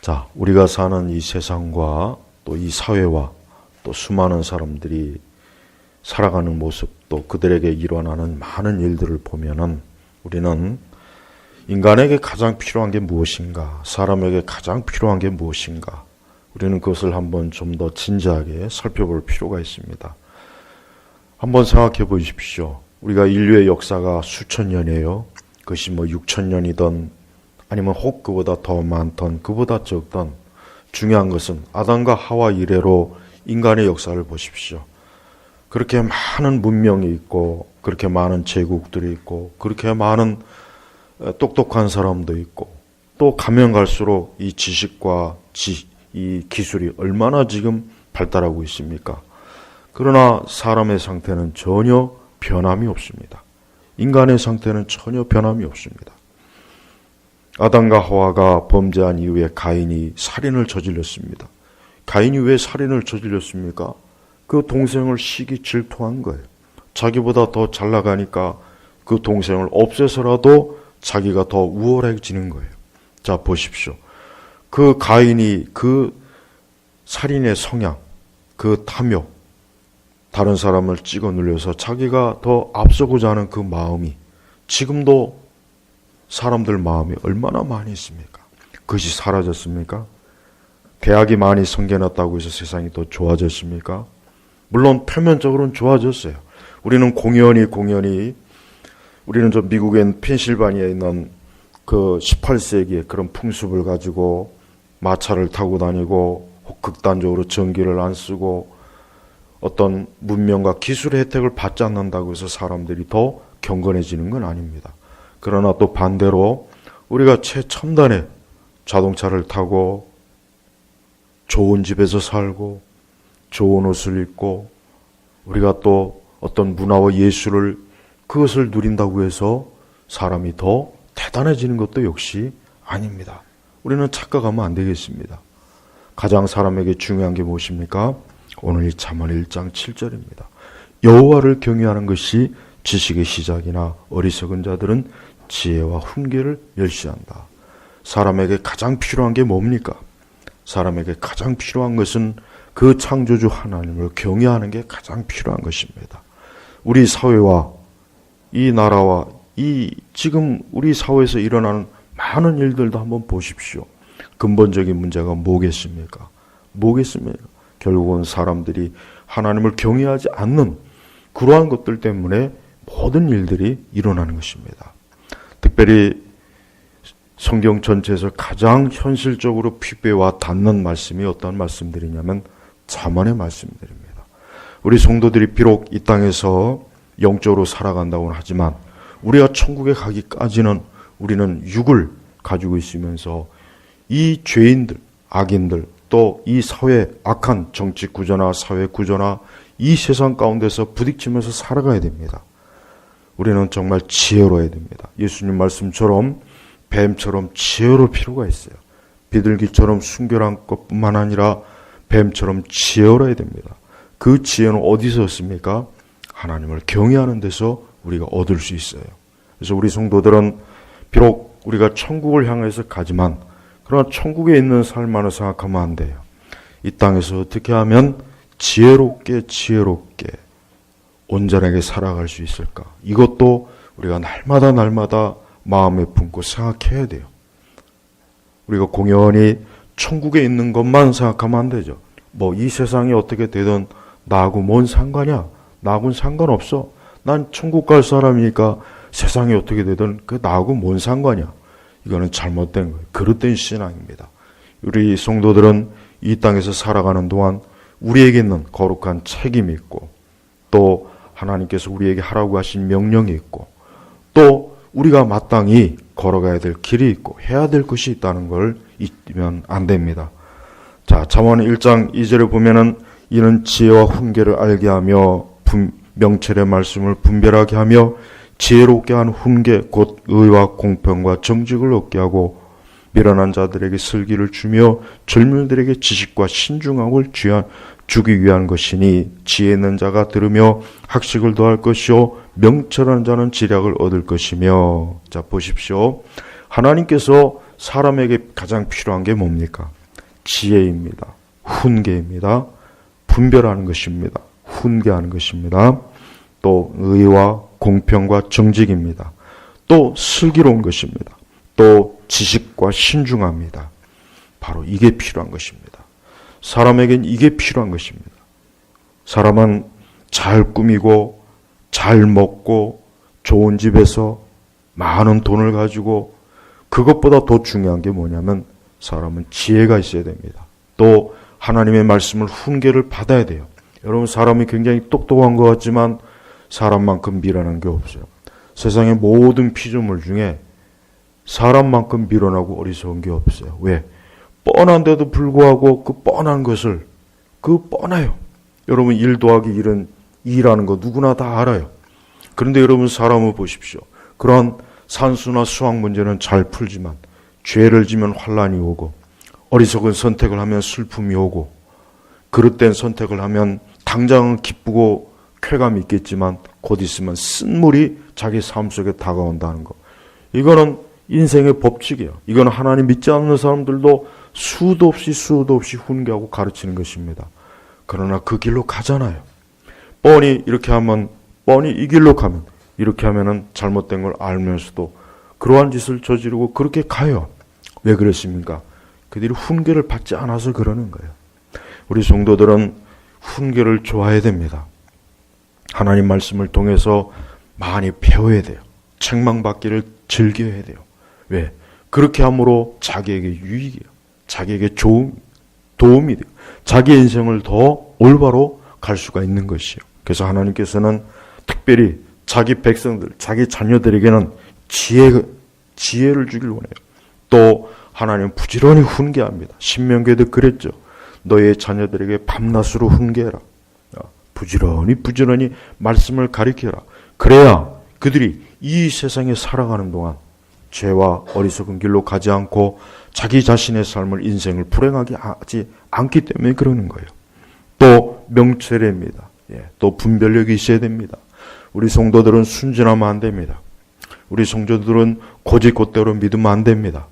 자, 우리가 사는 이 세상과 또 이 사회와 또 수많은 사람들이 살아가는 모습, 또 그들에게 일어나는 많은 일들을 보면은 우리는 인간에게 가장 필요한 게 무엇인가, 사람에게 가장 필요한 게 무엇인가, 우리는 그것을 한번 좀 더 진지하게 살펴볼 필요가 있습니다. 한번 생각해 보십시오. 우리가 인류의 역사가 수천 년이에요. 그것이 6천 년이든 아니면 혹 그보다 더 많던 그보다 적던, 중요한 것은 아담과 하와 이래로 인간의 역사를 보십시오. 그렇게 많은 문명이 있고, 그렇게 많은 제국들이 있고, 그렇게 많은 똑똑한 사람도 있고, 또 가면 갈수록 이 지식과 이 기술이 얼마나 지금 발달하고 있습니까? 그러나 사람의 상태는 전혀 변함이 없습니다. 인간의 상태는 전혀 변함이 없습니다. 아담과 하와가 범죄한 이후에 가인이 살인을 저질렀습니다. 가인이 왜 살인을 저질렀습니까? 그 동생을 시기 질투한 거예요. 자기보다 더 잘 나가니까 그 동생을 없애서라도 자기가 더 우월해지는 거예요. 자, 보십시오. 그 가인이 그 살인의 성향, 그 탐욕, 다른 사람을 찍어 눌려서 자기가 더 앞서고자 하는 그 마음이 지금도 사람들 마음이 얼마나 많이 있습니까? 그것이 사라졌습니까? 대학이 많이 생겨났다고 해서 세상이 더 좋아졌습니까? 물론 표면적으로는 좋아졌어요. 우리는 공연히 우리는 저 미국엔 펜실바니아에 있는 그 18세기의 그런 풍습을 가지고 마차를 타고 다니고 극단적으로 전기를 안 쓰고 어떤 문명과 기술의 혜택을 받지 않는다고 해서 사람들이 더 경건해지는 건 아닙니다. 그러나 또 반대로 우리가 최첨단의 자동차를 타고 좋은 집에서 살고 좋은 옷을 입고 우리가 또 어떤 문화와 예술을 그것을 누린다고 해서 사람이 더 대단해지는 것도 역시 아닙니다. 우리는 착각하면 안 되겠습니다. 가장 사람에게 중요한 게 무엇입니까? 오늘 이 잠언 1장 7절입니다. 여호와를 경외하는 것이 지식의 시작이나 어리석은 자들은 지혜와 훈계를 멸시한다. 사람에게 가장 필요한 게 뭡니까? 사람에게 가장 필요한 것은 그 창조주 하나님을 경외하는 게 가장 필요한 것입니다. 우리 사회와 이 나라와 이 지금 우리 사회에서 일어나는 많은 일들도 한번 보십시오. 근본적인 문제가 뭐겠습니까? 결국은 사람들이 하나님을 경외하지 않는 그러한 것들 때문에 모든 일들이 일어나는 것입니다. 특별히 성경 전체에서 가장 현실적으로 피부에 와 닿는 말씀이 어떤 말씀들이냐면 잠언의 말씀들입니다. 우리 성도들이 비록 이 땅에서 영적으로 살아간다고는 하지만 우리가 천국에 가기까지는 우리는 육을 가지고 있으면서 이 죄인들, 악인들, 또 이 사회 악한 정치 구조나 사회 구조나 이 세상 가운데서 부딪히면서 살아가야 됩니다. 우리는 정말 지혜로워야 됩니다. 예수님 말씀처럼 뱀처럼 지혜로울 필요가 있어요. 비둘기처럼 순결한 것뿐만 아니라 뱀처럼 지혜로워야 됩니다. 그 지혜는 어디서 얻습니까? 하나님을 경외하는 데서 우리가 얻을 수 있어요. 그래서 우리 성도들은 비록 우리가 천국을 향해서 가지만 그러나 천국에 있는 삶만을 생각하면 안 돼요. 이 땅에서 어떻게 하면 지혜롭게 온전하게 살아갈 수 있을까? 이것도 우리가 날마다 마음에 품고 생각해야 돼요. 우리가 공연히 천국에 있는 것만 생각하면 안 되죠. 이 세상이 어떻게 되든 나하고 뭔 상관이야? 나하고는 상관없어. 난 천국 갈 사람이니까 세상이 어떻게 되든 그 나하고 뭔 상관이야? 이거는 잘못된 거예요. 그릇된 신앙입니다. 우리 성도들은 이 땅에서 살아가는 동안 우리에게 있는 거룩한 책임이 있고 또 하나님께서 우리에게 하라고 하신 명령이 있고 또 우리가 마땅히 걸어가야 될 길이 있고 해야 될 것이 있다는 걸 잊으면 안 됩니다. 자, 잠언 1장 2절에 보면은 이는 지혜와 훈계를 알게 하며 명철의 말씀을 분별하게 하며 지혜롭게 한 훈계 곧 의와 공평과 정직을 얻게 하고 미련한 자들에게 슬기를 주며 젊은이들에게 지식과 신중함을 주기 위한 것이니 지혜 있는 자가 들으며 학식을 더할 것이요 명철한 자는 지략을 얻을 것이며. 자, 보십시오. 하나님께서 사람에게 가장 필요한 게 뭡니까? 지혜입니다. 훈계입니다. 분별하는 것입니다. 훈계하는 것입니다. 또 의와 공평과 정직입니다. 또 슬기로운 것입니다. 또 지식과 신중합니다. 바로 이게 필요한 것입니다. 사람에겐 이게 필요한 것입니다. 사람은 잘 꾸미고 잘 먹고 좋은 집에서 많은 돈을 가지고 그것보다 더 중요한 게 뭐냐면 사람은 지혜가 있어야 됩니다. 또 하나님의 말씀을 훈계를 받아야 돼요. 여러분 사람이 굉장히 똑똑한 것 같지만 사람만큼 미련한 게 없어요. 세상의 모든 피조물 중에 사람만큼 미련하고 어리석은 게 없어요. 왜? 뻔한데도 불구하고 그 뻔한 것을 뻔해요. 여러분 1 더하기 1은 2라는 거 누구나 다 알아요. 그런데 여러분 사람을 보십시오. 그런 산수나 수학 문제는 잘 풀지만 죄를 지면 환난이 오고 어리석은 선택을 하면 슬픔이 오고 그릇된 선택을 하면 당장은 기쁘고 쾌감이 있겠지만 곧 있으면 쓴물이 자기 삶 속에 다가온다는 거. 이거는 인생의 법칙이에요. 이건 하나님 믿지 않는 사람들도 수도 없이 훈계하고 가르치는 것입니다. 그러나 그 길로 가잖아요. 뻔히 이렇게 하면 뻔히 이 길로 가면 이렇게 하면은 잘못된 걸 알면서도 그러한 짓을 저지르고 그렇게 가요. 왜 그랬습니까? 그들이 훈계를 받지 않아서 그러는 거예요. 우리 성도들은 훈계를 좋아해야 됩니다. 하나님 말씀을 통해서 많이 배워야 돼요. 책망받기를 즐겨야 돼요. 왜? 그렇게 함으로 자기에게 유익이에요. 자기에게 도움이 돼요. 자기 인생을 더 올바로 갈 수가 있는 것이에요. 그래서 하나님께서는 특별히 자기 백성들, 자기 자녀들에게는 지혜를 주길 원해요. 또 하나님은 부지런히 훈계합니다. 신명기에도 그랬죠. 너의 자녀들에게 밤낮으로 훈계해라. 부지런히 말씀을 가리켜라. 그래야 그들이 이 세상에 살아가는 동안 죄와 어리석은 길로 가지 않고 자기 자신의 삶을 인생을 불행하게 하지 않기 때문에 그러는 거예요. 또 명철입니다. 또 분별력이 있어야 됩니다. 우리 성도들은 순진하면 안 됩니다. 우리 성도들은 곧이곧대로 믿으면 안 됩니다.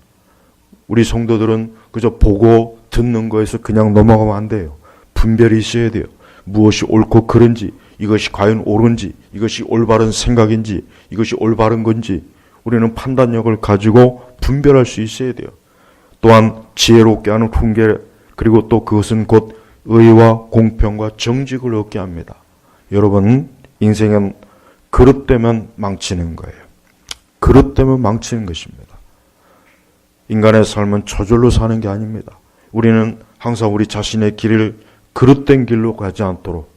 우리 성도들은 그저 보고 듣는 거에서 그냥 넘어가면 안 돼요. 분별이 있어야 돼요. 무엇이 옳고 그른지, 이것이 과연 옳은지, 이것이 올바른 생각인지, 이것이 올바른 건지 우리는 판단력을 가지고 분별할 수 있어야 돼요. 또한 지혜롭게 하는 훈계, 그리고 또 그것은 곧 의와 공평과 정직을 얻게 합니다. 여러분, 인생은 그릇되면 망치는 거예요. 그릇되면 망치는 것입니다. 인간의 삶은 저절로 사는 게 아닙니다. 우리는 항상 우리 자신의 길을 그릇된 길로 가지 않도록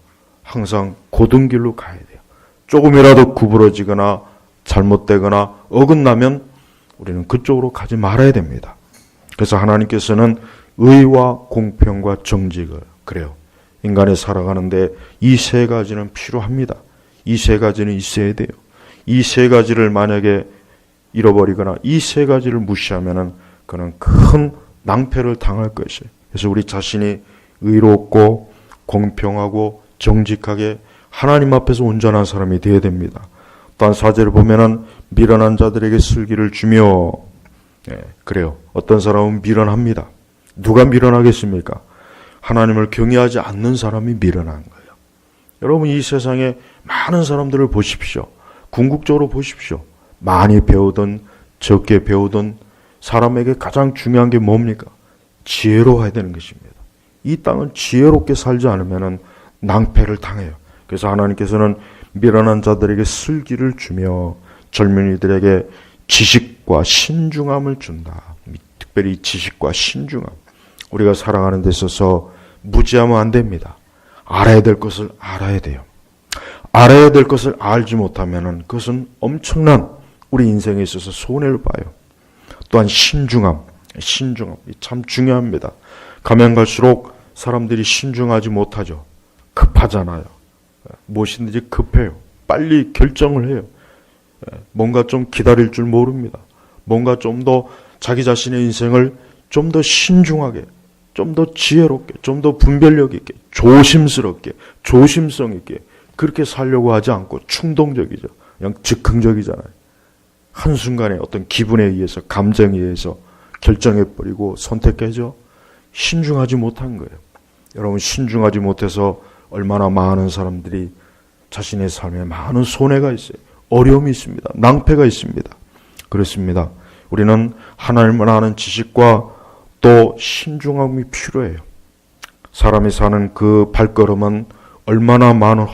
항상 고든 길로 가야 돼요. 조금이라도 구부러지거나 잘못되거나 어긋나면 우리는 그쪽으로 가지 말아야 됩니다. 그래서 하나님께서는 의와 공평과 정직을, 그래요. 인간이 살아가는데 이 세 가지는 필요합니다. 이 세 가지는 있어야 돼요. 이 세 가지를 만약에 잃어버리거나 이 세 가지를 무시하면은 그는 큰 낭패를 당할 것이에요. 그래서 우리 자신이 의롭고 공평하고 정직하게 하나님 앞에서 온전한 사람이 되어야 됩니다. 또한 4절을 보면은 미련한 자들에게 슬기를 주며, 그래요. 어떤 사람은 미련합니다. 누가 미련하겠습니까? 하나님을 경외하지 않는 사람이 미련한 거예요. 여러분, 이 세상에 많은 사람들을 보십시오. 궁극적으로 보십시오. 많이 배우든 적게 배우든 사람에게 가장 중요한 게 뭡니까? 지혜로워야 되는 것입니다. 이 땅은 지혜롭게 살지 않으면 낭패를 당해요. 그래서 하나님께서는 미련한 자들에게 슬기를 주며 젊은이들에게 지식과 신중함을 준다. 특별히 지식과 신중함. 우리가 살아가는 데 있어서 무지하면 안 됩니다. 알아야 될 것을 알아야 돼요. 알아야 될 것을 알지 못하면 그것은 엄청난 우리 인생에 있어서 손해를 봐요. 또한 신중함 참 중요합니다. 가면 갈수록 사람들이 신중하지 못하죠. 급하잖아요. 무엇이든지 급해요. 빨리 결정을 해요. 뭔가 좀 기다릴 줄 모릅니다. 뭔가 좀 더 자기 자신의 인생을 좀 더 신중하게, 좀 더 지혜롭게, 좀 더 분별력 있게, 조심스럽게, 조심성 있게 그렇게 살려고 하지 않고 충동적이죠. 그냥 즉흥적이잖아요. 한순간에 어떤 기분에 의해서, 감정에 의해서 결정해버리고 선택해죠. 신중하지 못한 거예요. 여러분, 신중하지 못해서 얼마나 많은 사람들이 자신의 삶에 많은 손해가 있어요. 어려움이 있습니다. 낭패가 있습니다. 그렇습니다. 우리는 하나님을 아는 지식과 또 신중함이 필요해요. 사람이 사는 그 발걸음은 얼마나 많은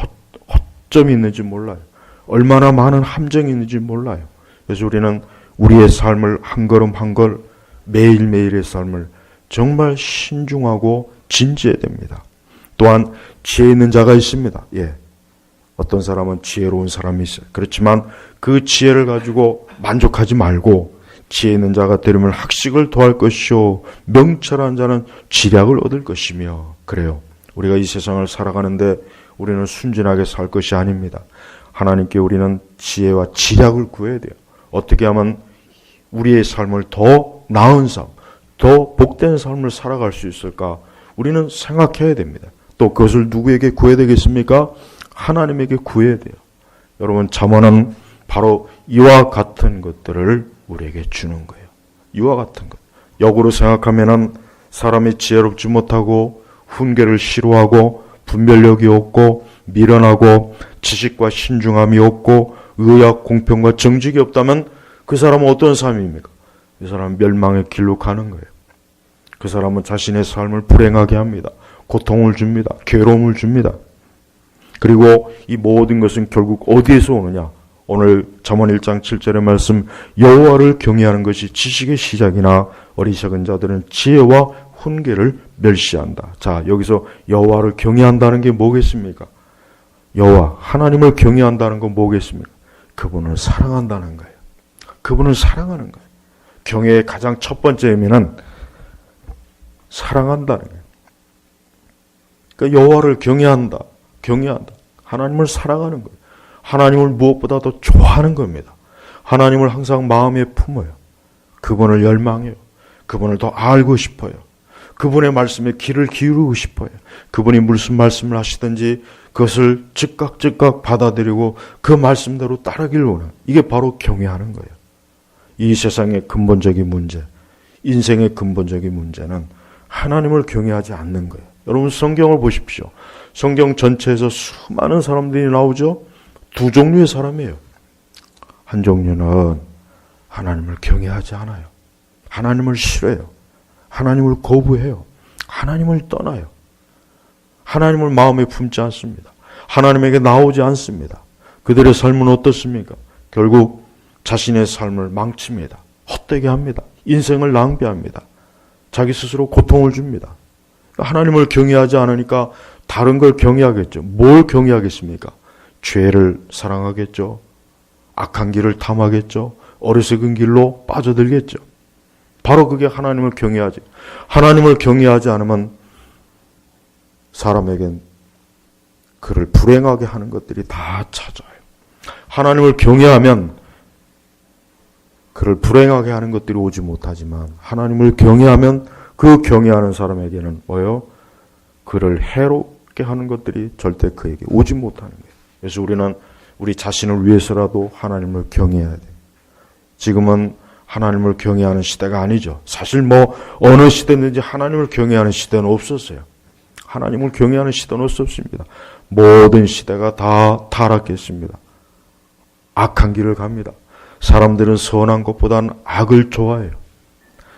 허점이 있는지 몰라요. 얼마나 많은 함정이 있는지 몰라요. 그래서 우리는 우리의 삶을 한 걸음 한 걸, 매일매일의 삶을 정말 신중하고 진지해야 됩니다. 또한 지혜 있는 자가 있습니다. 예. 어떤 사람은 지혜로운 사람이 있어요. 그렇지만 그 지혜를 가지고 만족하지 말고 지혜 있는 자가 되려면 학식을 더할 것이요 명철한 자는 지략을 얻을 것이며. 그래요. 우리가 이 세상을 살아가는데 우리는 순진하게 살 것이 아닙니다. 하나님께 우리는 지혜와 지략을 구해야 돼요. 어떻게 하면 우리의 삶을 더 나은 삶, 더 복된 삶을 살아갈 수 있을까? 우리는 생각해야 됩니다. 또 그것을 누구에게 구해야 되겠습니까? 하나님에게 구해야 돼요. 여러분, 잠언은 바로 이와 같은 것들을 우리에게 주는 거예요. 이와 같은 것. 역으로 생각하면은 사람이 지혜롭지 못하고 훈계를 싫어하고 분별력이 없고 미련하고 지식과 신중함이 없고 의학 공평과 정직이 없다면 그 사람은 어떤 삶입니까? 이 사람은 멸망의 길로 가는 거예요. 그 사람은 자신의 삶을 불행하게 합니다. 고통을 줍니다. 괴로움을 줍니다. 그리고 이 모든 것은 결국 어디에서 오느냐? 오늘 잠언 1장 7절의 말씀, 여호와를 경외하는 것이 지식의 시작이나 어리석은 자들은 지혜와 훈계를 멸시한다. 자, 여기서 여호와를 경외한다는 게 뭐겠습니까? 여호와, 하나님을 경외한다는 건 뭐겠습니까? 그분을 사랑한다는 거예요. 그분을 사랑하는 거예요. 경외의 가장 첫 번째 의미는 사랑한다는 거예요. 그러니까 여호와를 경외한다. 하나님을 사랑하는 거예요. 하나님을 무엇보다 더 좋아하는 겁니다. 하나님을 항상 마음에 품어요. 그분을 열망해요. 그분을 더 알고 싶어요. 그분의 말씀에 귀를 기울이고 싶어요. 그분이 무슨 말씀을 하시든지 그것을 즉각 받아들이고 그 말씀대로 따르기를 원해요. 이게 바로 경외하는 거예요. 이 세상의 근본적인 문제, 인생의 근본적인 문제는 하나님을 경외하지 않는 거예요. 여러분, 성경을 보십시오. 성경 전체에서 수많은 사람들이 나오죠. 두 종류의 사람이에요. 한 종류는 하나님을 경외하지 않아요. 하나님을 싫어해요. 하나님을 거부해요. 하나님을 떠나요. 하나님을 마음에 품지 않습니다. 하나님에게 나오지 않습니다. 그들의 삶은 어떻습니까? 결국 자신의 삶을 망칩니다. 헛되게 합니다. 인생을 낭비합니다. 자기 스스로 고통을 줍니다. 하나님을 경외하지 않으니까 다른 걸 경외하겠죠. 뭘 경외하겠습니까? 죄를 사랑하겠죠. 악한 길을 탐하겠죠. 어리석은 길로 빠져들겠죠. 바로 그게 하나님을 경외하지. 하나님을 경외하지 않으면 사람에겐 그를 불행하게 하는 것들이 다 찾아요. 하나님을 경외하면 그를 불행하게 하는 것들이 오지 못하지만 하나님을 경외하면 그 경외하는 사람에게는 뭐예요? 그를 해롭게 하는 것들이 절대 그에게 오지 못하는 거예요. 그래서 우리는 우리 자신을 위해서라도 하나님을 경외해야 돼요. 지금은 하나님을 경외하는 시대가 아니죠. 사실 어느 시대든지 하나님을 경외하는 시대는 없었어요. 하나님을 경외하는 시대는 없었습니다. 모든 시대가 다 타락했습니다. 악한 길을 갑니다. 사람들은 선한 것보다는 악을 좋아해요.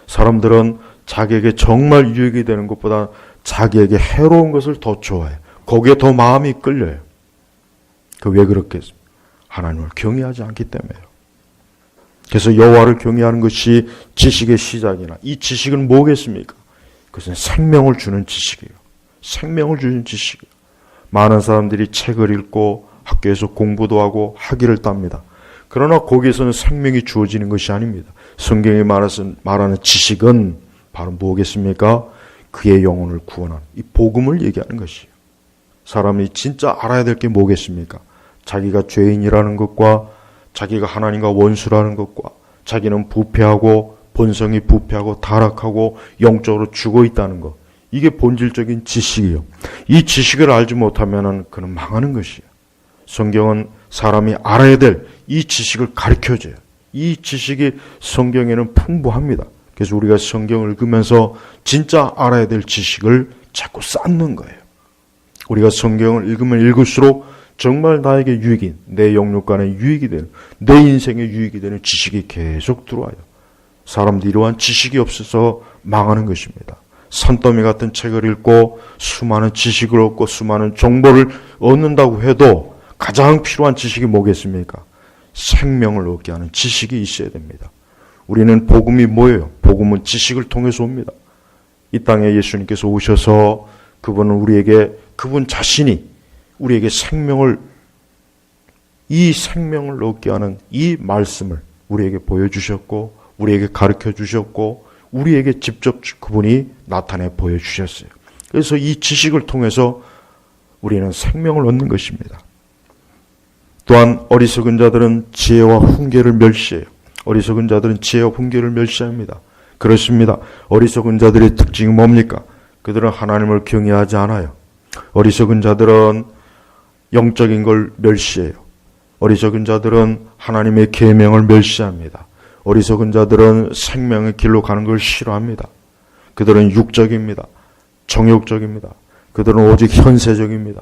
사람들은 자기에게 정말 유익이 되는 것보다 자기에게 해로운 것을 더 좋아해요. 거기에 더 마음이 끌려요. 왜 그렇겠습니까? 하나님을 경외하지 않기 때문에요. 그래서 여호와를 경외하는 것이 지식의 시작이나 이 지식은 뭐겠습니까? 그것은 생명을 주는 지식이에요. 생명을 주는 지식이에요. 많은 사람들이 책을 읽고 학교에서 공부도 하고 학위를 땁니다. 그러나 거기에서는 생명이 주어지는 것이 아닙니다. 성경이 말하는 지식은 바로 뭐겠습니까? 그의 영혼을 구원하는 이 복음을 얘기하는 것이에요. 사람이 진짜 알아야 될 게 뭐겠습니까? 자기가 죄인이라는 것과 자기가 하나님과 원수라는 것과 자기는 부패하고 본성이 부패하고 타락하고 영적으로 죽어 있다는 것. 이게 본질적인 지식이에요. 이 지식을 알지 못하면 그는 망하는 것이에요. 성경은 사람이 알아야 될 이 지식을 가르쳐줘요. 이 지식이 성경에는 풍부합니다. 그래서 우리가 성경을 읽으면서 진짜 알아야 될 지식을 자꾸 쌓는 거예요. 우리가 성경을 읽으면 읽을수록 정말 나에게 유익인, 내 영육간에 유익이 되는, 내 인생에 유익이 되는 지식이 계속 들어와요. 사람들이 이러한 지식이 없어서 망하는 것입니다. 산더미 같은 책을 읽고 수많은 지식을 얻고 수많은 정보를 얻는다고 해도 가장 필요한 지식이 뭐겠습니까? 생명을 얻게 하는 지식이 있어야 됩니다. 우리는 복음이 뭐예요? 복음은 지식을 통해서 옵니다. 이 땅에 예수님께서 오셔서 그분 자신이 우리에게 이 생명을 얻게 하는 이 말씀을 우리에게 보여주셨고, 우리에게 가르쳐 주셨고, 우리에게 직접 그분이 나타내 보여주셨어요. 그래서 이 지식을 통해서 우리는 생명을 얻는 것입니다. 또한 어리석은 자들은 지혜와 훈계를 멸시해요. 어리석은 자들은 지혜와 훈계를 멸시합니다. 그렇습니다. 어리석은 자들의 특징이 뭡니까? 그들은 하나님을 경외하지 않아요. 어리석은 자들은 영적인 걸 멸시해요. 어리석은 자들은 하나님의 계명을 멸시합니다. 어리석은 자들은 생명의 길로 가는 걸 싫어합니다. 그들은 육적입니다. 정욕적입니다. 그들은 오직 현세적입니다.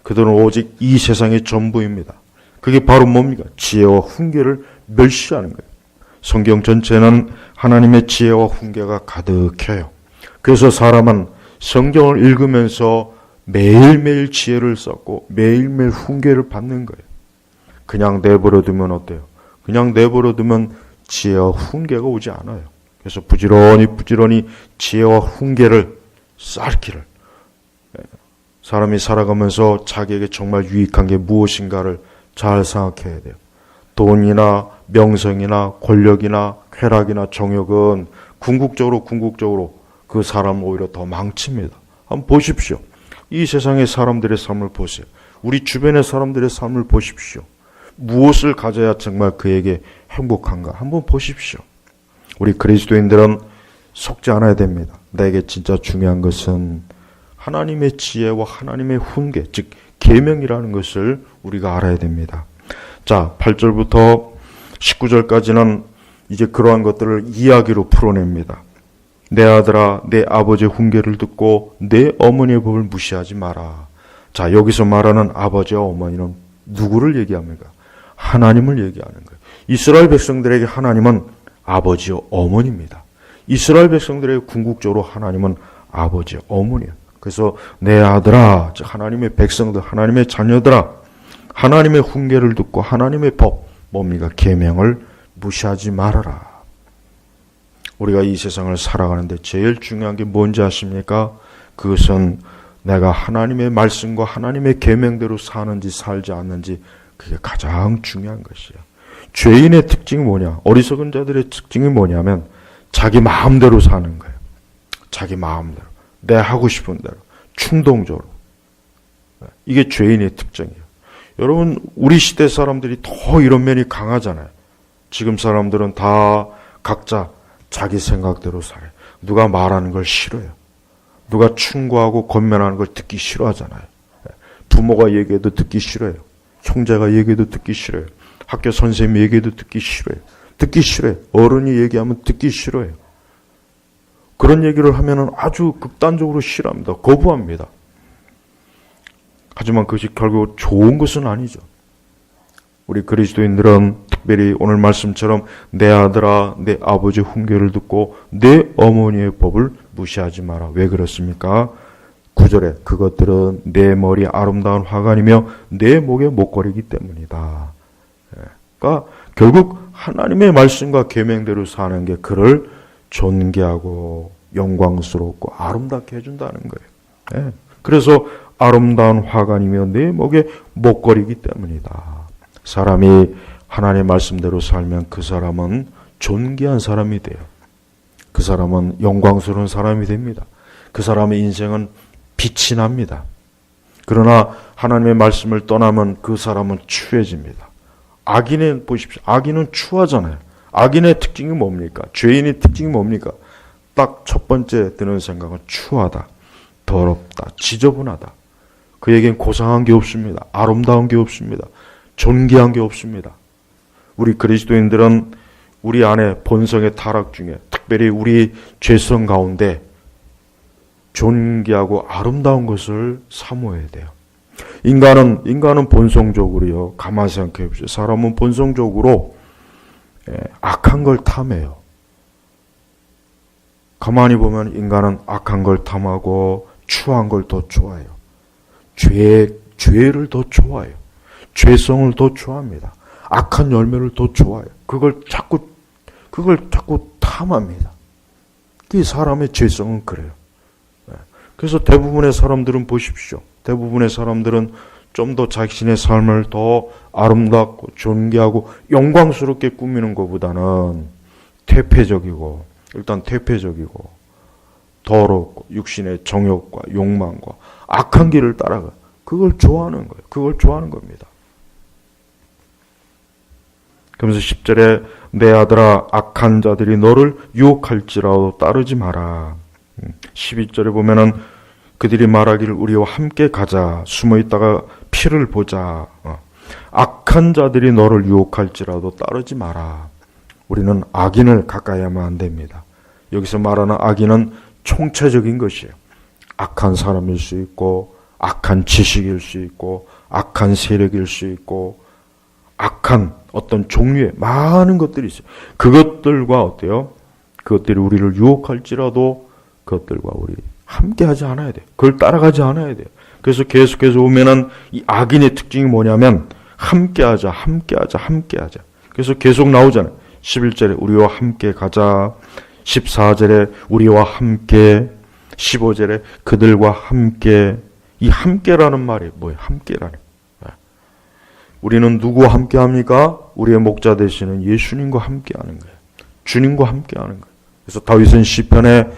그들은 오직 이 세상의 전부입니다. 그게 바로 뭡니까? 지혜와 훈계를 멸시하는 거예요. 성경 전체는 하나님의 지혜와 훈계가 가득해요. 그래서 사람은 성경을 읽으면서 매일매일 지혜를 쌓고 매일매일 훈계를 받는 거예요. 그냥 내버려 두면 어때요? 그냥 내버려 두면 지혜와 훈계가 오지 않아요. 그래서 부지런히 지혜와 훈계를 쌓기를, 사람이 살아가면서 자기에게 정말 유익한 게 무엇인가를 잘 생각해야 돼요. 돈이나 명성이나 권력이나 쾌락이나 정욕은 궁극적으로 그 사람을 오히려 더 망칩니다. 한번 보십시오. 이 세상의 사람들의 삶을 보세요. 우리 주변의 사람들의 삶을 보십시오. 무엇을 가져야 정말 그에게 행복한가? 한번 보십시오. 우리 그리스도인들은 속지 않아야 됩니다. 나에게 진짜 중요한 것은 하나님의 지혜와 하나님의 훈계, 즉 계명이라는 것을 우리가 알아야 됩니다. 자, 8절부터 19절까지는 이제 그러한 것들을 이야기로 풀어냅니다. 내 아들아, 내 아버지의 훈계를 듣고 내 어머니의 법을 무시하지 마라. 자, 여기서 말하는 아버지와 어머니는 누구를 얘기합니까? 하나님을 얘기하는 거예요. 이스라엘 백성들에게 하나님은 아버지와 어머니입니다. 이스라엘 백성들에게 궁극적으로 하나님은 아버지와 어머니예요. 그래서 내 아들아, 즉 하나님의 백성들, 하나님의 자녀들아, 하나님의 훈계를 듣고 하나님의 법, 뭡니까? 계명을 무시하지 말아라. 우리가 이 세상을 살아가는데 제일 중요한 게 뭔지 아십니까? 그것은 내가 하나님의 말씀과 하나님의 계명대로 사는지 살지 않는지, 그게 가장 중요한 것이에요. 죄인의 특징이 뭐냐? 어리석은 자들의 특징이 뭐냐면 자기 마음대로 사는 거예요. 자기 마음대로. 내 하고 싶은 대로. 충동적으로. 이게 죄인의 특징이에요. 여러분, 우리 시대 사람들이 더 이런 면이 강하잖아요. 지금 사람들은 다 각자 자기 생각대로 살아요. 누가 말하는 걸 싫어해요. 누가 충고하고 권면하는 걸 듣기 싫어하잖아요. 부모가 얘기해도 듣기 싫어해요. 형제가 얘기해도 듣기 싫어요. 학교 선생님이 얘기해도 듣기 싫어해요. 듣기 싫어요. 어른이 얘기하면 듣기 싫어해요. 그런 얘기를 하면은 아주 극단적으로 싫어합니다. 거부합니다. 하지만 그것이 결국 좋은 것은 아니죠. 우리 그리스도인들은 특별히 오늘 말씀처럼 내 아들아, 내 아버지의 훈계를 듣고 내 어머니의 법을 무시하지 마라. 왜 그렇습니까? 9절에 그것들은 내 머리에 아름다운 화관이며 내 목에 목걸이기 때문이다. 그러니까 결국 하나님의 말씀과 계명대로 사는 게 그를 존귀하고 영광스럽고 아름답게 해준다는 거예요. 그래서 아름다운 화관이며 내 목에 목걸이기 때문이다. 사람이 하나님의 말씀대로 살면 그 사람은 존귀한 사람이 돼요. 그 사람은 영광스러운 사람이 됩니다. 그 사람의 인생은 빛이 납니다. 그러나 하나님의 말씀을 떠나면 그 사람은 추해집니다. 악인은 보십시오. 악인은 추하잖아요. 악인의 특징이 뭡니까? 죄인의 특징이 뭡니까? 딱 첫 번째 드는 생각은 추하다, 더럽다, 지저분하다. 그에겐 고상한 게 없습니다. 아름다운 게 없습니다. 존귀한 게 없습니다. 우리 그리스도인들은 우리 안에 본성의 타락 중에 특별히 우리 죄성 가운데 존귀하고 아름다운 것을 사모해야 돼요. 인간은 본성적으로요. 가만히 생각해 보세요. 사람은 본성적으로 악한 걸 탐해요. 가만히 보면 인간은 악한 걸 탐하고 추한 걸 더 좋아해요. 죄를 더 좋아해요. 죄성을 더 좋아합니다. 악한 열매를 더 좋아해요. 그걸 자꾸 탐합니다. 이 사람의 죄성은 그래요. 그래서 대부분의 사람들은 보십시오. 대부분의 사람들은 좀 더 자신의 삶을 더 아름답고 존귀하고 영광스럽게 꾸미는 것보다는 퇴폐적이고 더럽고 육신의 정욕과 욕망과 악한 길을 따라가 그걸 좋아하는 거예요. 그걸 좋아하는 겁니다. 그러면서 10절에 내 아들아 악한 자들이 너를 유혹할지라도 따르지 마라. 12절에 보면은 그들이 말하기를 우리와 함께 가자. 숨어 있다가 피를 보자. 악한 자들이 너를 유혹할지라도 따르지 마라. 우리는 악인을 가까이 하면 안 됩니다. 여기서 말하는 악인은 총체적인 것이에요. 악한 사람일 수 있고 악한 지식일 수 있고 악한 세력일 수 있고 악한 어떤 종류의 많은 것들이 있어요. 그것들과 어때요? 그것들이 우리를 유혹할지라도 그것들과 우리 함께 하지 않아야 돼요. 그걸 따라가지 않아야 돼요. 그래서 계속해서 보면은 이 악인의 특징이 뭐냐면 함께 하자. 그래서 계속 나오잖아요. 11절에 우리와 함께 가자. 14절에 우리와 함께, 15절에 그들과 함께. 이 함께라는 말이 뭐예요? 함께라는. 우리는 누구와 함께 합니까? 우리의 목자 되시는 예수님과 함께 하는 거예요. 주님과 함께 하는 거예요. 그래서 다윗은 시편에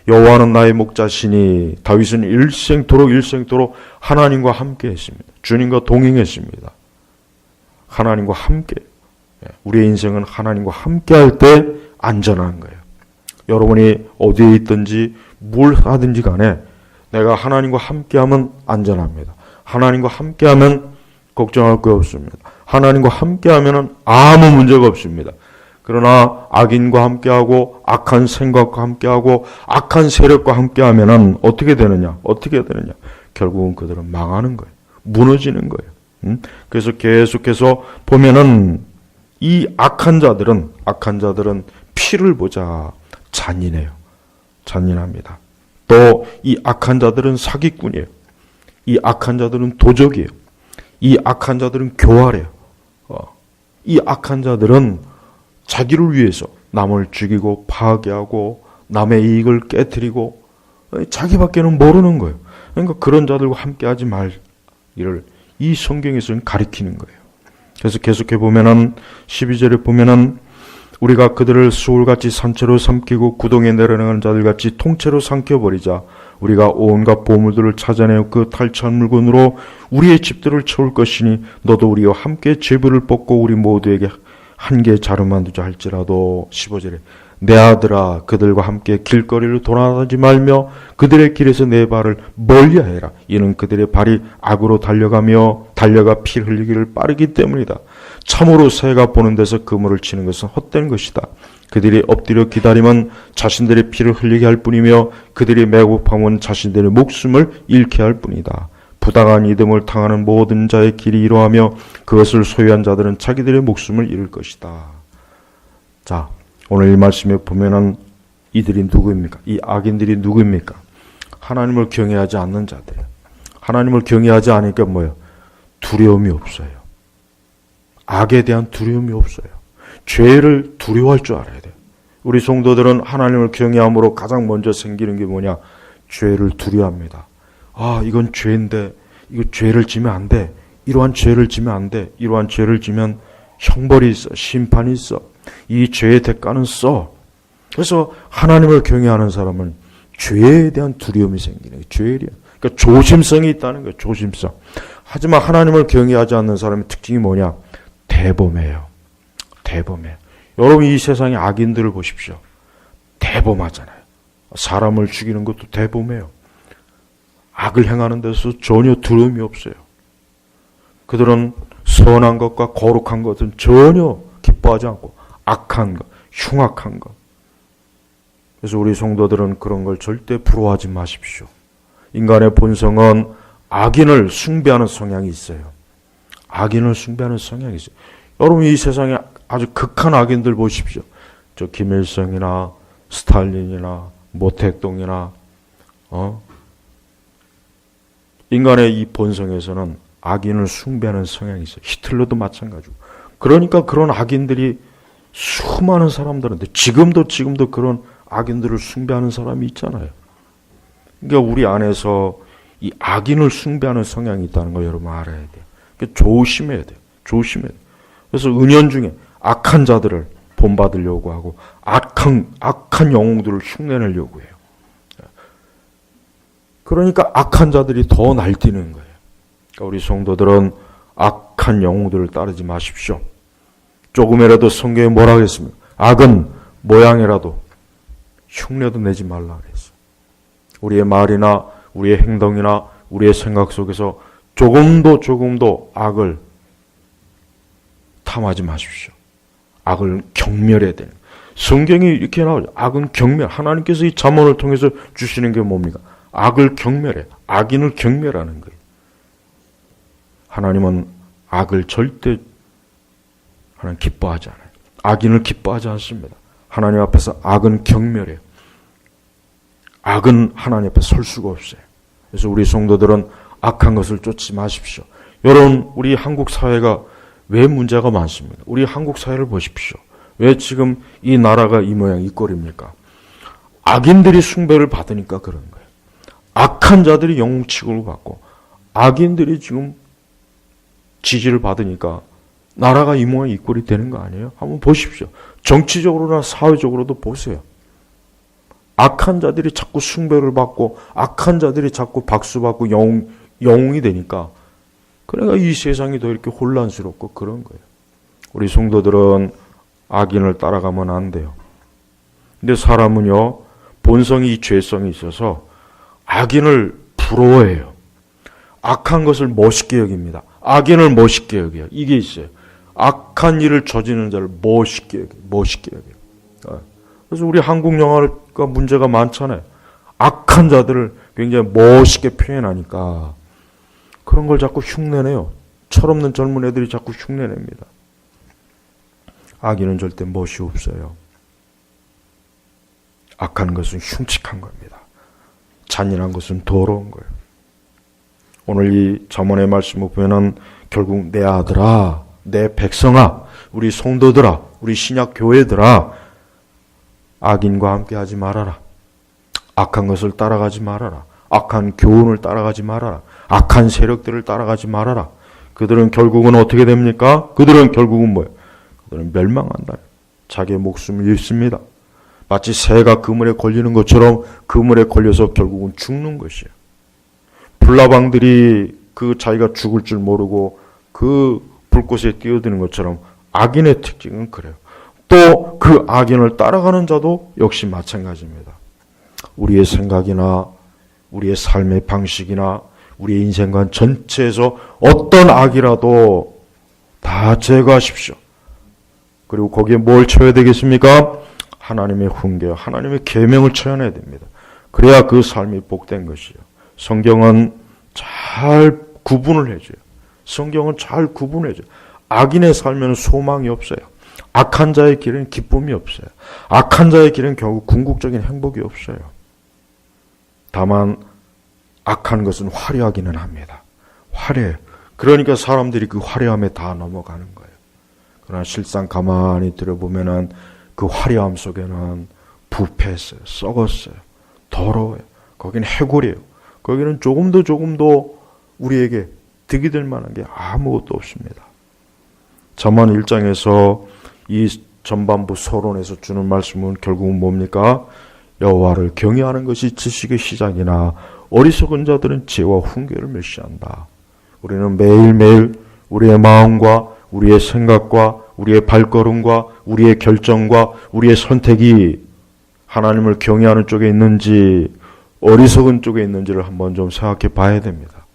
여호와는 나의 목자시니 다윗은 일생토록 하나님과 함께 했습니다. 주님과 동행했습니다. 하나님과 함께. 우리의 인생은 하나님과 함께 할 때 안전한 거예요. 여러분이 어디에 있든지 뭘 하든지 간에 내가 하나님과 함께하면 안전합니다. 하나님과 함께하면 걱정할 거 없습니다. 하나님과 함께하면 아무 문제가 없습니다. 그러나 악인과 함께하고 악한 생각과 함께하고 악한 세력과 함께하면 어떻게 되느냐? 결국은 그들은 망하는 거예요. 무너지는 거예요. 그래서 계속해서 보면은 이 악한 자들은 피를 보자. 잔인해요. 잔인합니다. 또 이 악한 자들은 사기꾼이에요. 이 악한 자들은 도적이에요. 이 악한 자들은 교활해요. 이 악한 자들은 자기를 위해서 남을 죽이고 파괴하고 남의 이익을 깨트리고 자기밖에는 모르는 거예요. 그러니까 그런 자들과 함께하지 말기를 이 성경에서는 가리키는 거예요. 그래서 계속해 보면은 12절에 보면은 우리가 그들을 수울같이 산채로 삼키고 구덩이에 내려가는 자들같이 통째로 삼켜버리자. 우리가 온갖 보물들을 찾아내어 그 탈취한 물건으로 우리의 집들을 채울 것이니 너도 우리와 함께 제부를 뽑고 우리 모두에게 한 개의 자루만 두자 할지라도. 15절에 내 아들아 그들과 함께 길거리를 돌아다니지 말며 그들의 길에서 내 발을 멀리하여라. 이는 그들의 발이 악으로 달려가 피 흘리기를 빠르기 때문이다. 참으로 새가 보는 데서 그물을 치는 것은 헛된 것이다. 그들이 엎드려 기다리면 자신들의 피를 흘리게 할 뿐이며 그들이 매국하면 자신들의 목숨을 잃게 할 뿐이다. 부당한 이듬을 당하는 모든 자의 길이 이러하며 그것을 소유한 자들은 자기들의 목숨을 잃을 것이다. 자, 오늘 이 말씀에 보면은 이들이 누구입니까? 이 악인들이 누구입니까? 하나님을 경외하지 않는 자들이에요. 하나님을 경외하지 않으니까 뭐예요? 두려움이 없어요. 악에 대한 두려움이 없어요. 죄를 두려워할 줄 알아야 돼요. 우리 성도들은 하나님을 경외함으로 가장 먼저 생기는 게 뭐냐? 죄를 두려워합니다. 아, 이건 죄인데 이거 죄를 지면 안 돼. 이러한 죄를 지면 안 돼. 이러한 죄를 지면 형벌이 있어. 심판이 있어. 이 죄의 대가는 써. 그래서 하나님을 경외하는 사람은 죄에 대한 두려움이 생기는 거예요. 죄에 대한. 그러니까 조심성이 있다는 거예요. 조심성. 하지만 하나님을 경외하지 않는 사람의 특징이 뭐냐? 대범해요. 대범해요. 여러분 이 세상의 악인들을 보십시오. 대범하잖아요. 사람을 죽이는 것도 대범해요. 악을 행하는 데서 전혀 두려움이 없어요. 그들은 선한 것과 거룩한 것은 전혀 기뻐하지 않고 악한 것, 흉악한 것, 그래서 우리 성도들은 그런 걸 절대 부러워하지 마십시오. 인간의 본성은 악인을 숭배하는 성향이 있어요. 악인을 숭배하는 성향이 있어요. 여러분 이 세상에 아주 극한 악인들 보십시오. 저 김일성이나 스탈린이나 모택동이나 인간의 이 본성에서는 악인을 숭배하는 성향이 있어요. 히틀러도 마찬가지고. 그러니까 그런 악인들이 수많은 사람들한테 지금도 그런 악인들을 숭배하는 사람이 있잖아요. 그러니까 우리 안에서 이 악인을 숭배하는 성향이 있다는 걸 여러분 알아야 돼요. 그러니까 조심해야 돼요. 조심해야 돼요. 그래서 은연중에 악한 자들을 본받으려고 하고 악한 영웅들을 흉내내려고 해요. 그러니까 악한 자들이 더 날뛰는 거예요. 그러니까 우리 성도들은 악한 영웅들을 따르지 마십시오. 조금이라도 성경에 뭐라 그랬습니까? 악은 모양이라도 흉내도 내지 말라 그랬어요. 우리의 말이나 우리의 행동이나 우리의 생각 속에서 조금도 악을 탐하지 마십시오. 악을 경멸해야 돼요. 성경이 이렇게 나오죠. 악은 경멸. 하나님께서 이 잠언을 통해서 주시는 게 뭡니까? 악을 경멸해. 악인을 경멸하는 거예요. 하나님은 악을 절대 하나님 기뻐하지 않아요. 악인을 기뻐하지 않습니다. 하나님 앞에서 악은 경멸해요. 악은 하나님 앞에 설 수가 없어요. 그래서 우리 성도들은 악한 것을 쫓지 마십시오. 여러분 우리 한국 사회가 왜 문제가 많습니까? 우리 한국 사회를 보십시오. 왜 지금 이 나라가 이 모양 이 꼴입니까? 악인들이 숭배를 받으니까 그런 거예요. 악한 자들이 영웅 취급을 받고 악인들이 지금 지지를 받으니까 나라가 이 모양 이 꼴이 되는 거 아니에요? 한번 보십시오. 정치적으로나 사회적으로도 보세요. 악한 자들이 자꾸 숭배를 받고 악한 자들이 자꾸 박수받고 영웅이 되니까 그러니까 이 세상이 더 이렇게 혼란스럽고 그런 거예요. 우리 성도들은 악인을 따라가면 안 돼요. 근데 사람은요, 본성이 죄성이 있어서 악인을 부러워해요. 악한 것을 멋있게 여깁니다. 악인을 멋있게 여겨요. 이게 있어요. 악한 일을 저지르는 자를 멋있게 여겨요. 그래서 우리 한국 영화가 문제가 많잖아요. 악한 자들을 굉장히 멋있게 표현하니까 그런 걸 자꾸 흉내내요. 철없는 젊은 애들이 자꾸 흉내냅니다. 악인은 절대 멋이 없어요. 악한 것은 흉측한 겁니다. 잔인한 것은 더러운 거예요. 오늘 이 잠언의 말씀을 보면은 결국 내 아들아, 내 백성아, 우리 성도들아, 우리 신약 교회들아, 악인과 함께 하지 말아라. 악한 것을 따라가지 말아라. 악한 교훈을 따라가지 말아라. 악한 세력들을 따라가지 말아라. 그들은 결국은 어떻게 됩니까? 그들은 결국은 뭐예요? 그들은 멸망한다. 자기의 목숨을 잃습니다. 마치 새가 그물에 걸리는 것처럼 그물에 걸려서 결국은 죽는 것이에요. 불나방들이 그 자기가 죽을 줄 모르고 그 불꽃에 뛰어드는 것처럼 악인의 특징은 그래요. 또 그 악인을 따라가는 자도 역시 마찬가지입니다. 우리의 생각이나 우리의 삶의 방식이나 우리의 인생관 전체에서 어떤 악이라도 다 제거하십시오. 그리고 거기에 뭘 쳐야 되겠습니까? 하나님의 훈계, 하나님의 계명을 쳐내야 됩니다. 그래야 그 삶이 복된 것이요. 성경은 잘 구분을 해줘요. 성경은 잘 구분해줘요. 악인의 삶에는 소망이 없어요. 악한 자의 길은 기쁨이 없어요. 악한 자의 길은 결국 궁극적인 행복이 없어요. 다만 악한 것은 화려하기는 합니다. 화려해요. 그러니까 사람들이 그 화려함에 다 넘어가는 거예요. 그러나 실상 가만히 들어보면은 그 화려함 속에는 부패했어요. 썩었어요. 더러워요. 거기는 해골이에요. 거기는 조금도 우리에게 득이 될 만한 게 아무것도 없습니다. 잠언 1장에서 이 전반부 서론에서 주는 말씀은 결국은 뭡니까? 여호와를 경외하는 것이 지식의 시작이나 어리석은 자들은 지혜와 훈계를 멸시한다. 우리는 매일매일 우리의 마음과 우리의 생각과 우리의 발걸음과 우리의 결정과 우리의 선택이 하나님을 경외하는 쪽에 있는지 어리석은 쪽에 있는지를 한번 좀 생각해 봐야 됩니다.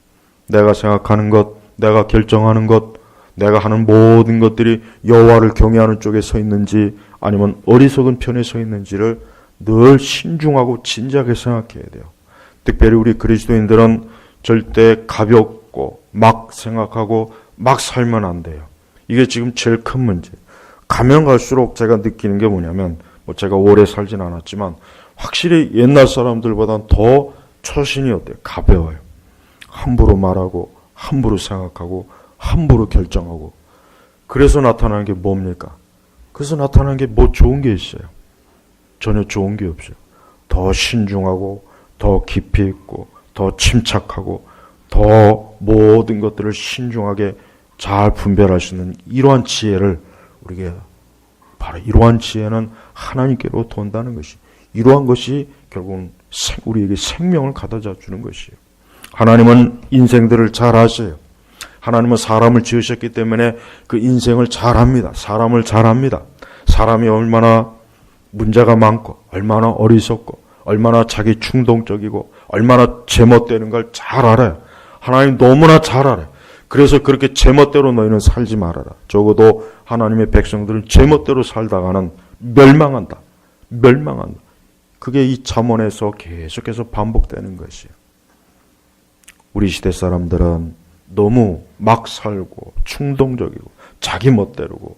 내가 생각하는 것, 내가 결정하는 것, 내가 하는 모든 것들이 여호와를 경외하는 쪽에 서 있는지 아니면 어리석은 편에 서 있는지를 늘 신중하고 진지하게 생각해야 돼요. 특별히 우리 그리스도인들은 절대 가볍고 막 생각하고 막 살면 안 돼요. 이게 지금 제일 큰 문제. 가면 갈수록 제가 느끼는 게 뭐냐면, 제가 오래 살진 않았지만 확실히 옛날 사람들보다는 더 처신이 어때요? 가벼워요. 함부로 말하고 함부로 생각하고 함부로 결정하고. 그래서 나타나는 게 뭡니까? 그래서 나타나는 게 뭐 좋은 게 있어요? 전혀 좋은 게 없어요. 더 신중하고 더 깊이 있고 더 침착하고 더 모든 것들을 신중하게 잘 분별할 수 있는 이러한 지혜를 우리에게, 바로 이러한 지혜는 하나님께로부터 온다는 것이, 이러한 것이 결국은 우리에게 생명을 가져다 주는 것이에요. 하나님은 인생들을 잘 아세요. 하나님은 사람을 지으셨기 때문에 그 인생을 잘 압니다. 사람을 잘 압니다. 사람이 얼마나 문제가 많고 얼마나 어리석고 얼마나 자기 충동적이고 얼마나 제멋대는 걸 잘 알아요. 하나님 너무나 잘 알아요. 그래서 그렇게 제멋대로 너희는 살지 말아라. 적어도 하나님의 백성들은 제멋대로 살다가는 멸망한다. 멸망한다. 그게 이 잠언에서 계속해서 반복되는 것이에요. 우리 시대 사람들은 너무 막 살고 충동적이고 자기 멋대로고,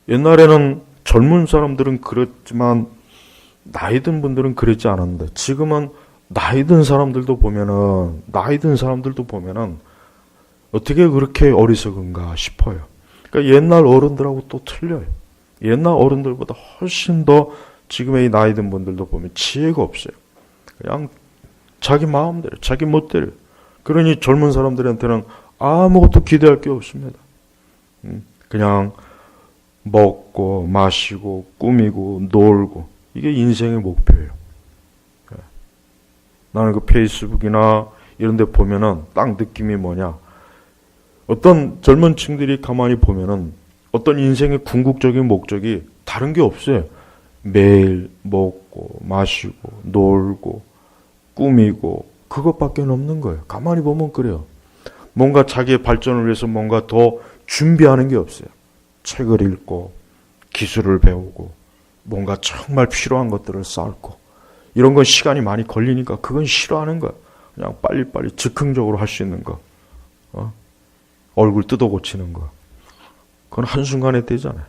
옛날에는 젊은 사람들은 그랬지만 나이 든 분들은 그랬지 않았는데, 지금은 나이 든 사람들도 보면은 어떻게 그렇게 어리석은가 싶어요. 그러니까 옛날 어른들하고 또 틀려요. 옛날 어른들보다 훨씬 더 지금의 이 나이 든 분들도 보면 지혜가 없어요. 그냥 자기 마음대로, 자기 멋대로. 그러니 젊은 사람들한테는 아무것도 기대할 게 없습니다. 그냥 먹고 마시고 꾸미고 놀고, 이게 인생의 목표예요. 나는 그 페이스북이나 이런 데 보면은 딱 느낌이 뭐냐, 어떤 젊은 층들이 가만히 보면은 어떤 인생의 궁극적인 목적이 다른 게 없어요. 매일 먹고 마시고 놀고 꾸미고 그것밖에 없는 거예요. 가만히 보면 그래요. 뭔가 자기의 발전을 위해서 뭔가 더 준비하는 게 없어요. 책을 읽고 기술을 배우고 뭔가 정말 필요한 것들을 쌓고, 이런 건 시간이 많이 걸리니까 그건 싫어하는 거야. 그냥 빨리빨리 즉흥적으로 할 수 있는 거, 얼굴 뜯어 고치는 거, 그건 한순간에 되잖아요.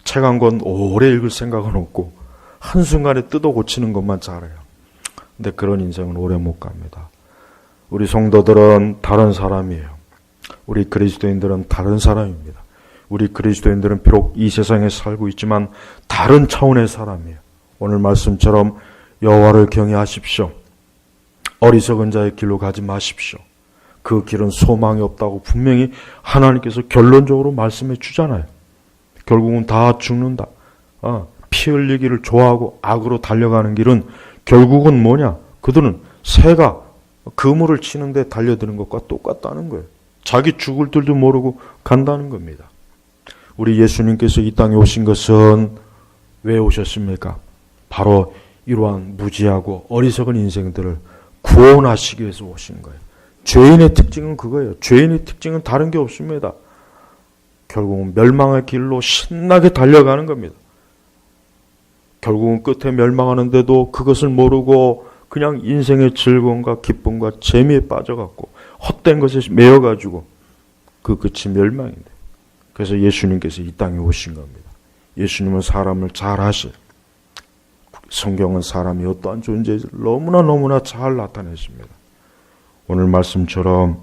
책 한 권 오래 읽을 생각은 없고 한순간에 뜯어 고치는 것만 잘해요. 근데 그런 인생은 오래 못 갑니다. 우리 성도들은 다른 사람이에요. 우리 그리스도인들은 다른 사람입니다. 우리 그리스도인들은 비록 이 세상에 살고 있지만 다른 차원의 사람이에요. 오늘 말씀처럼 여호와를 경외하십시오. 어리석은 자의 길로 가지 마십시오. 그 길은 소망이 없다고 분명히 하나님께서 결론적으로 말씀해 주잖아요. 결국은 다 죽는다. 피 흘리기를 좋아하고 악으로 달려가는 길은 결국은 뭐냐? 그들은 새가 그물을 치는데 달려드는 것과 똑같다는 거예요. 자기 죽을 줄도 모르고 간다는 겁니다. 우리 예수님께서 이 땅에 오신 것은 왜 오셨습니까? 바로 이러한 무지하고 어리석은 인생들을 구원하시기 위해서 오신 거예요. 죄인의 특징은 그거예요. 죄인의 특징은 다른 게 없습니다. 결국은 멸망의 길로 신나게 달려가는 겁니다. 결국은 끝에 멸망하는데도 그것을 모르고 그냥 인생의 즐거움과 기쁨과 재미에 빠져갖고 헛된 것에 매여가지고 그 끝이 멸망인데, 그래서 예수님께서 이 땅에 오신 겁니다. 예수님은 사람을 잘 아셔요. 성경은 사람이 어떠한 존재인지 너무나 잘 나타냈습니다. 오늘 말씀처럼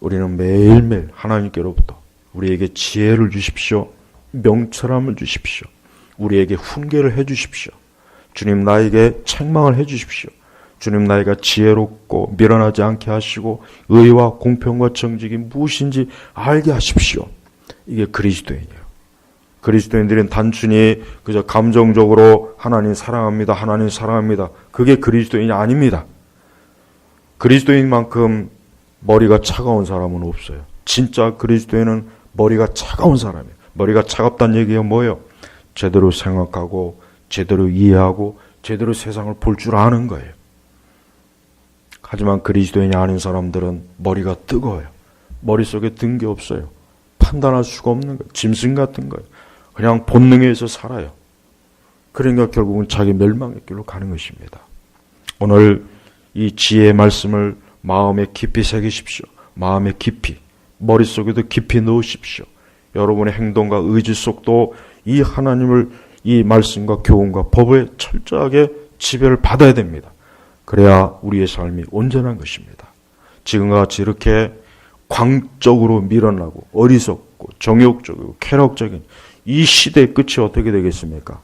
우리는 매일매일 하나님께로부터 우리에게 지혜를 주십시오. 명철함을 주십시오. 우리에게 훈계를 해 주십시오. 주님 나에게 책망을 해 주십시오. 주님 나이가 지혜롭고 미련하지 않게 하시고 의와 공평과 정직이 무엇인지 알게 하십시오. 이게 그리스도인이에요. 그리스도인들은 단순히 그저 감정적으로 하나님 사랑합니다, 하나님 사랑합니다, 그게 그리스도인이 아닙니다. 그리스도인만큼 머리가 차가운 사람은 없어요. 진짜 그리스도인은 머리가 차가운 사람이에요. 머리가 차갑다는 얘기가 뭐예요? 제대로 생각하고 제대로 이해하고 제대로 세상을 볼 줄 아는 거예요. 하지만 그리스도인이 아닌 사람들은 머리가 뜨거워요. 머릿속에 든 게 없어요. 판단할 수가 없는 거예요. 짐승 같은 거예요. 그냥 본능에 의해서 살아요. 그러니까 결국은 자기 멸망의 길로 가는 것입니다. 오늘 이 지혜의 말씀을 마음에 깊이 새기십시오. 마음에 깊이, 머릿속에도 깊이 넣으십시오. 여러분의 행동과 의지 속도 이 하나님을, 이 말씀과 교훈과 법에 철저하게 지배를 받아야 됩니다. 그래야 우리의 삶이 온전한 것입니다. 지금과 같이 이렇게 광적으로 밀어나고 어리석고 정욕적이고 쾌락적인 이 시대의 끝이 어떻게 되겠습니까?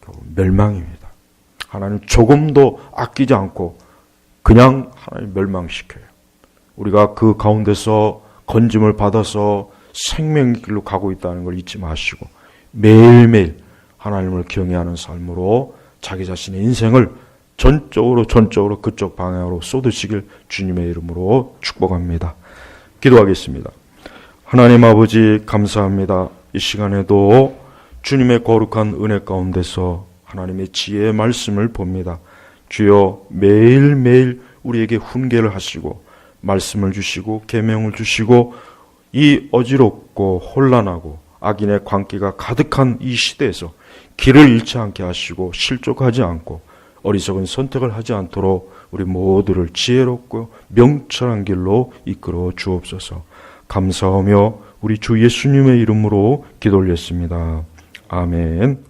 결국 멸망입니다. 하나님 조금도 아끼지 않고 그냥 하나님 멸망시켜요. 우리가 그 가운데서 건짐을 받아서 생명의 길로 가고 있다는 걸 잊지 마시고 매일매일 하나님을 경외하는 삶으로 자기 자신의 인생을 전적으로 그쪽 방향으로 쏟으시길 주님의 이름으로 축복합니다. 기도하겠습니다. 하나님 아버지 감사합니다. 이 시간에도 주님의 거룩한 은혜 가운데서 하나님의 지혜의 말씀을 봅니다. 주여 매일매일 우리에게 훈계를 하시고 말씀을 주시고 계명을 주시고 이 어지럽고 혼란하고 악인의 광기가 가득한 이 시대에서 길을 잃지 않게 하시고 실족하지 않고 어리석은 선택을 하지 않도록 우리 모두를 지혜롭고 명철한 길로 이끌어 주옵소서. 감사하며 우리 주 예수님의 이름으로 기도 올렸습니다. 아멘.